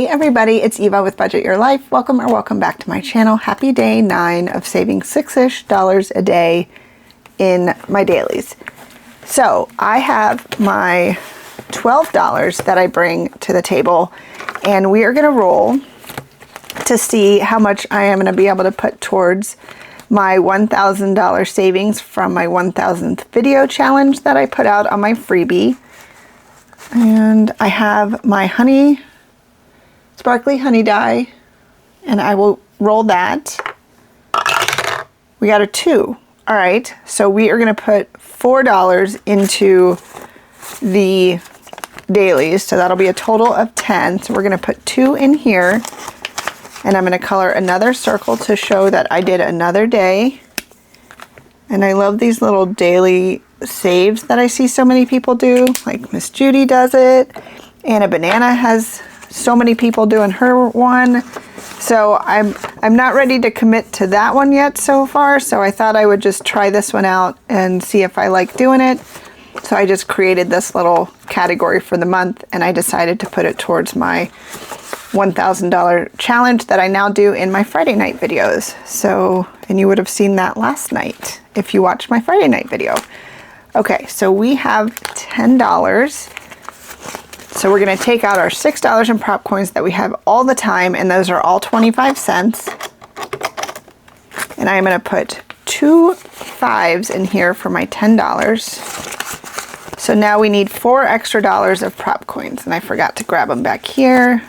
Hey everybody, it's Eva with Budget Your Life. Welcome back to my channel. Happy day 9 of saving $6-ish a day in my dailies. So I have my $12 that I bring to the table, and we are going to roll to see how much I am going to be able to put towards my $1,000 savings from my 1,000th video challenge that I put out on my freebie. And I have my sparkly honey die, and I will roll that. We got a 2. All right, so we are going to put $4 into the dailies, so that'll be a total of 10. So we're going to put 2 in here, and I'm going to color another circle to show that I did another day. And I love these little daily saves that I see so many people do, like Miss Judy does it, and a banana has so many people doing her one. So I'm not ready to commit to that one yet so far, so I thought I would just try this one out and see if I like doing it. So I just created this little category for the month, and I decided to put it towards my $1,000 challenge that I now do in my Friday night videos. So, and you would have seen that last night if you watched my Friday night video. Okay, so we have $10. So we're going to take out our $6 in prop coins that we have all the time, and those are all 25 cents. And I'm going to put 2 5s in here for my $10. So now we need $4 extra of prop coins, and I forgot to grab them back here.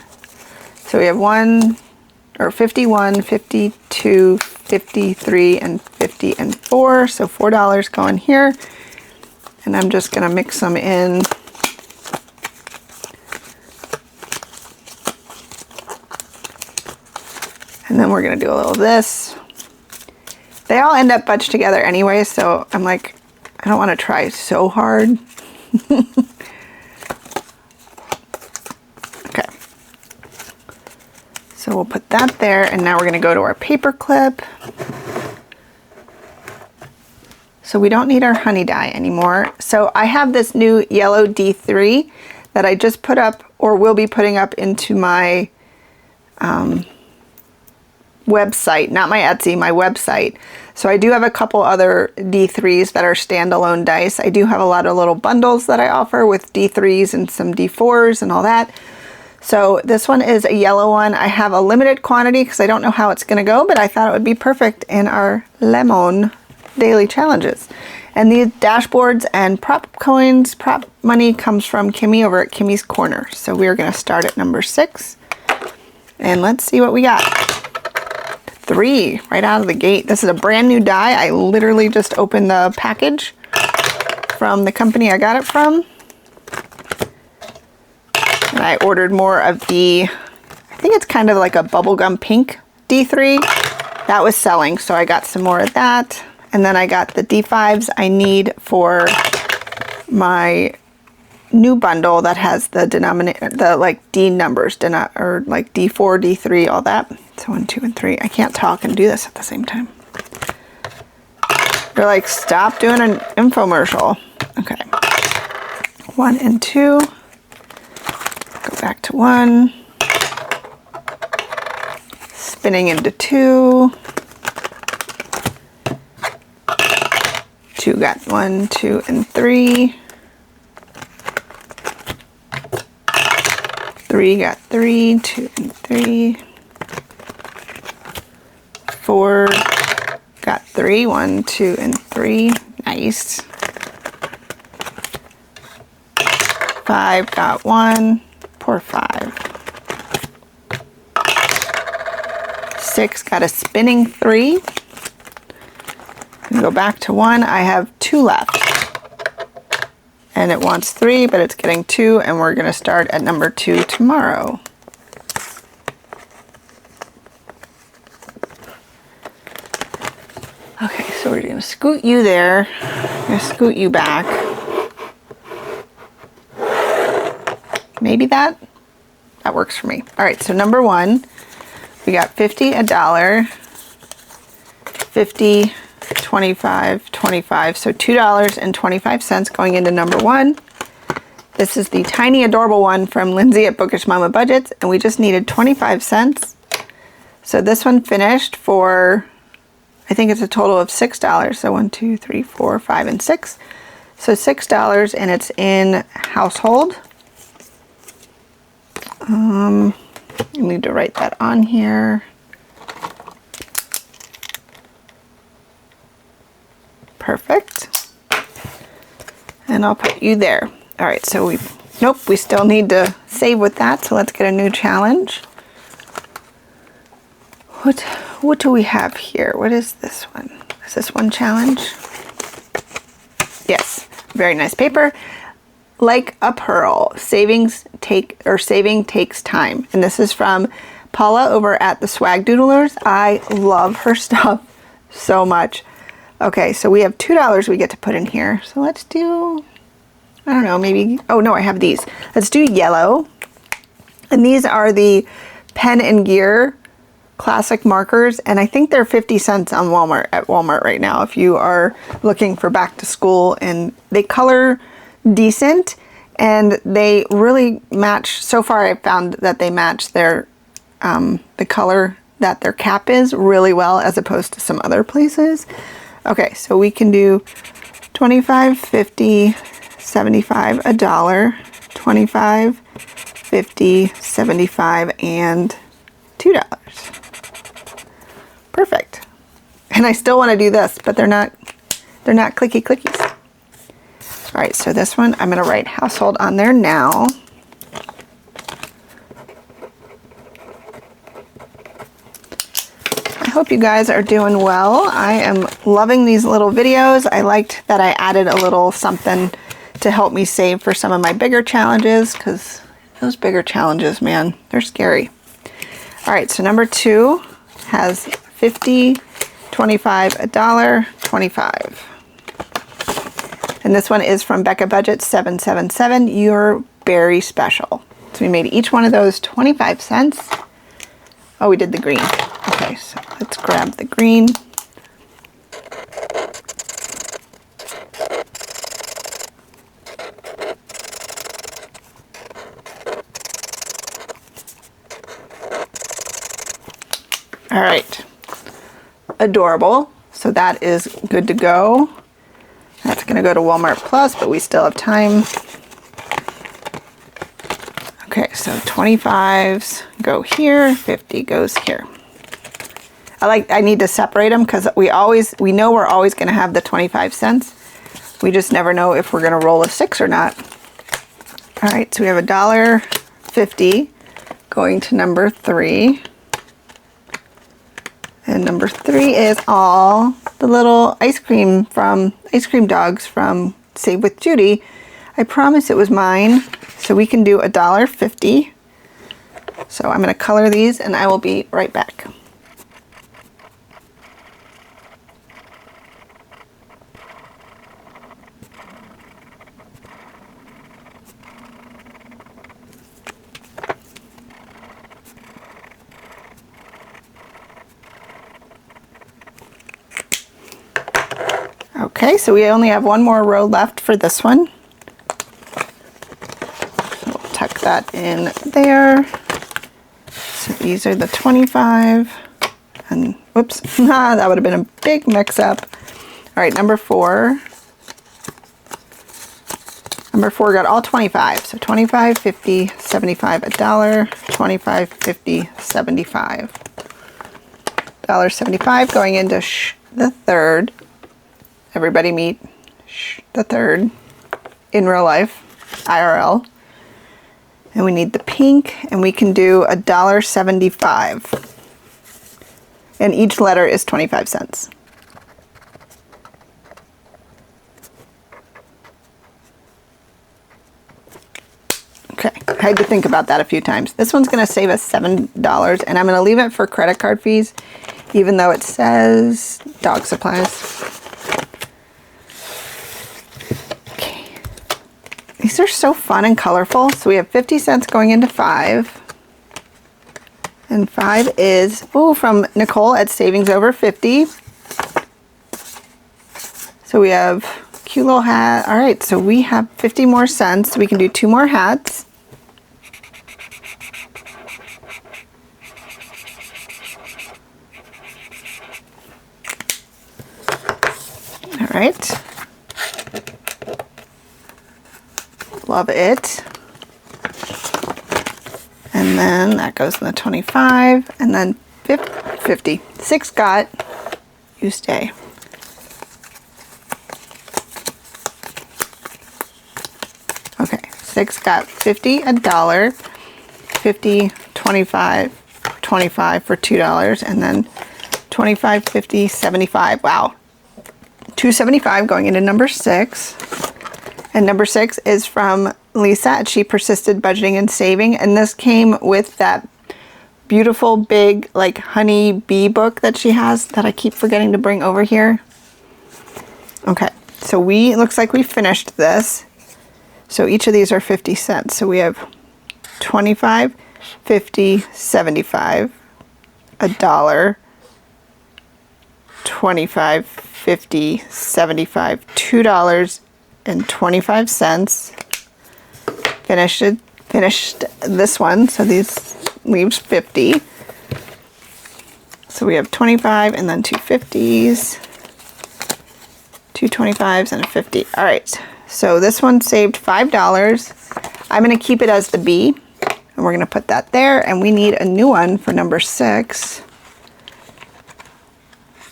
So we have 51, 52, 53, and 50 and 4. So $4 go in here, and I'm just going to mix them in. And then we're going to do a little of this. They all end up bunched together anyway, so I'm like, I don't want to try so hard. Okay. So we'll put that there, and now we're going to go to our paper clip. So we don't need our honey die anymore. So I have this new yellow D3 that I just put up, or will be putting up, into my website, not my Etsy, my website. So I do have a couple other D3s that are standalone dice. I do have a lot of little bundles that I offer with D3s and some D4s and all that. So this one is a yellow one. I have a limited quantity because I don't know how it's going to go, but I thought it would be perfect in our lemon daily challenges. And these dashboards and prop coins, prop money comes from Kimmy over at Kimmy's Corner. So we're going to start at number 6, and let's see what we got. 3 right out of the gate. This is a brand new die. I literally just opened the package from the company I got it from. And I ordered more of the, I think it's kind of like a bubblegum pink D3. That was selling, so I got some more of that. And then I got the D5s I need for my new bundle that has the denominator, the like D numbers, or like D4, D3, all that. So 1, 2, and 3. I can't talk and do this at the same time. They're like, stop doing an infomercial. Okay. 1 and 2. Go back to 1. Spinning into 2. 2 got 1, 2, and 3. 3 got 3, 2, and 3. 4 got 3, 1, 2, and 3. Nice. 5 got 1. Poor 5. 6 got a spinning 3. And go back to 1. I have 2 left. And it wants 3, but it's getting 2, and we're going to start at number 2 tomorrow. Okay, so we're going to scoot you there. I'm going to scoot you back. Maybe that works for me. All right, so number 1, we got 50, $1, 50, 25, 25. So $2.25 going into number 1. This is the tiny adorable one from Lindsay at Bookish Mama Budgets, and we just needed 25 cents. So this one finished for, I think it's a total of $6. So 1, 2, 3, 4, 5, and 6. So $6, and it's in household. You need to write that on here. Perfect. And I'll put you there. All right, so we still need to save with that, so let's get a new challenge. What do we have here? What is this one? Is this one challenge? Yes, very nice paper. Like a pearl, saving takes time. And this is from Paula over at the Swag Doodlers. I love her stuff so much. Okay, so we have $2 we get to put in here. So let's do, I don't know, maybe, oh no, I have these. Let's do yellow. And these are the Pen and Gear classic markers, and I think they're 50 cents on Walmart right now if you are looking for back to school, and they color decent and they really match. So far I've found that they match their the color that their cap is really well as opposed to some other places. Okay, so we can do 25, 50, 75, $1, 25, 50, 75, and $2. Perfect. And I still want to do this, but they're not clicky clickies. All right, so this one, I'm going to write household on there now. I hope you guys are doing well. I am loving these little videos. I liked that I added a little something to help me save for some of my bigger challenges, because those bigger challenges, man, they're scary. All right, so number 2 has 50, 25, $1, 25. And this one is from Becca Budget 777. You're very special. So we made each one of those 25 cents. Oh, we did the green. Okay, so let's grab the green. All right, adorable. So that is good to go. That's going to go to Walmart Plus, but we still have time. Okay, so 25s go here, 50 goes here. I need to separate them because we know we're always going to have the 25 cents. We just never know if we're going to roll a 6 or not. All right, so we have $1.50 going to number 3. And number 3 is all the little ice cream dogs from Save with Judy. I promise it was mine. So we can do $1.50. So I'm going to color these and I will be right back. Okay, so we only have one more row left for this one. So we'll tuck that in there. So these are the 25. And whoops, that would have been a big mix up. All right, number 4. Number 4 got all 25. So 25, 50, 75, $1, 25, 50, 75. $1.75 going into the 3rd. Everybody meet the 3rd in real life, IRL. And we need the pink, and we can do $1.75. And each letter is 25 cents. Okay, I had to think about that a few times. This one's going to save us $7, and I'm going to leave it for credit card fees, even though it says dog supplies. These are so fun and colorful. So we have 50 cents going into 5. And 5 is, from Nicole at Savings Over 50. So we have cute little hat. All right, so we have 50 more cents. So we can do 2 more hats. All right. Love it. And then that goes in the 25, and then 50. 6 got, you stay. Okay, 6 got 50, $1, 50, 25, 25 for $2, and then 25, 50, 75. Wow. 275 going into number 6. And number 6 is from Lisa at She Persisted Budgeting and Saving. And this came with that beautiful big like honey bee book that she has that I keep forgetting to bring over here. Okay, so looks like we finished this. So each of these are 50 cents. So we have 25, 50, 75, $1, 25, 50, 75, $2.25. Finished this one, so these leaves 50. So we have 25 and then 2 50s, 2 25s and a 50. All right, so this one saved $5. I'm gonna keep it as the B, and we're gonna put that there, and we need a new one for number 6.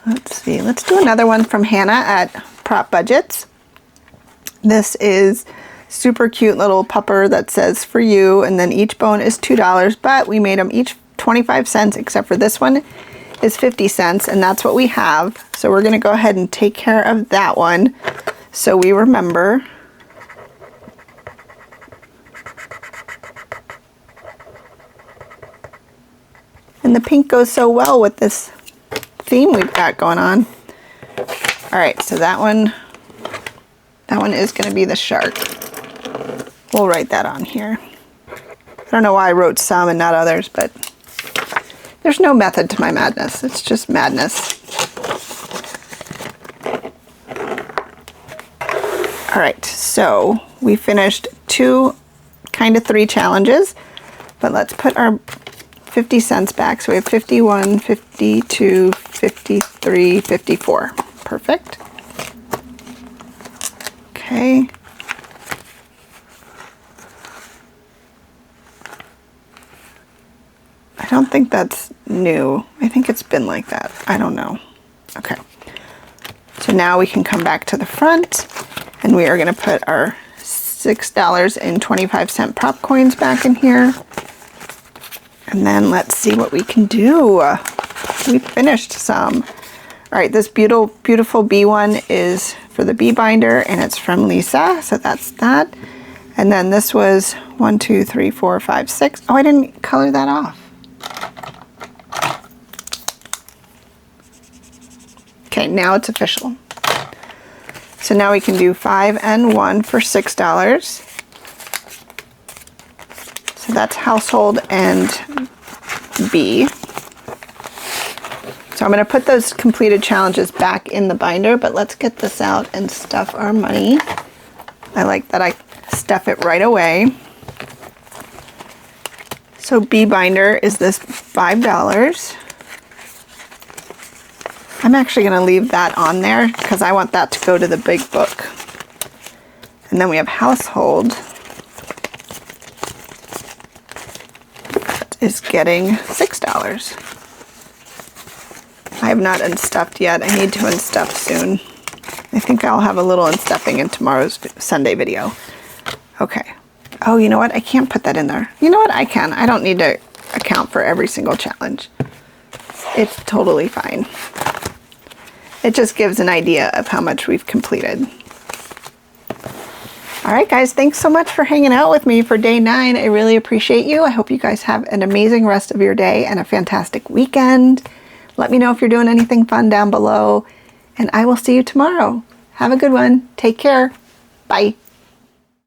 Let's see, let's do another one from Hannah at Prop Budgets. This is super cute little pupper that says for you, and then each bone is $2, but we made them each 25 cents, except for this one is 50 cents, and that's what we have. So we're gonna go ahead and take care of that one so we remember. And the pink goes so well with this theme we've got going on. All right, so that one is going to be the shark. We'll write that on here. I don't know why I wrote some and not others, but there's no method to my madness. It's just madness. All right, so we finished 2, kind of 3 challenges, but let's put our 50 cents back. So we have 51, 52, 53, 54. Perfect. Okay. I don't think that's new. I think it's been like that. I don't know. Okay. So now we can come back to the front, and we are going to put our $6.25 prop coins back in here. And then let's see what we can do. We finished some. All right, this beautiful bee one is for the bee binder, and it's from Lisa, so that's that. And then this was 1, 2, 3, 4, 5, 6. Oh, I didn't color that off. Okay, now it's official. So now we can do 5 and 1 for $6. So that's household and B. So I'm going to put those completed challenges back in the binder, but let's get this out and stuff our money. I like that I stuff it right away. So B binder is this $5. I'm actually going to leave that on there because I want that to go to the big book. And then we have household. Is getting $6. I have not unstuffed yet. I need to unstuff soon. I think I'll have a little unstuffing in tomorrow's Sunday video. Okay. Oh, you know what? I can't put that in there. You know what? I can. I don't need to account for every single challenge. It's totally fine. It just gives an idea of how much we've completed. All right, guys, thanks so much for hanging out with me for day 9. I really appreciate you. I hope you guys have an amazing rest of your day and a fantastic weekend. Let me know if you're doing anything fun down below, and I will see you tomorrow. Have a good one. Take care. Bye.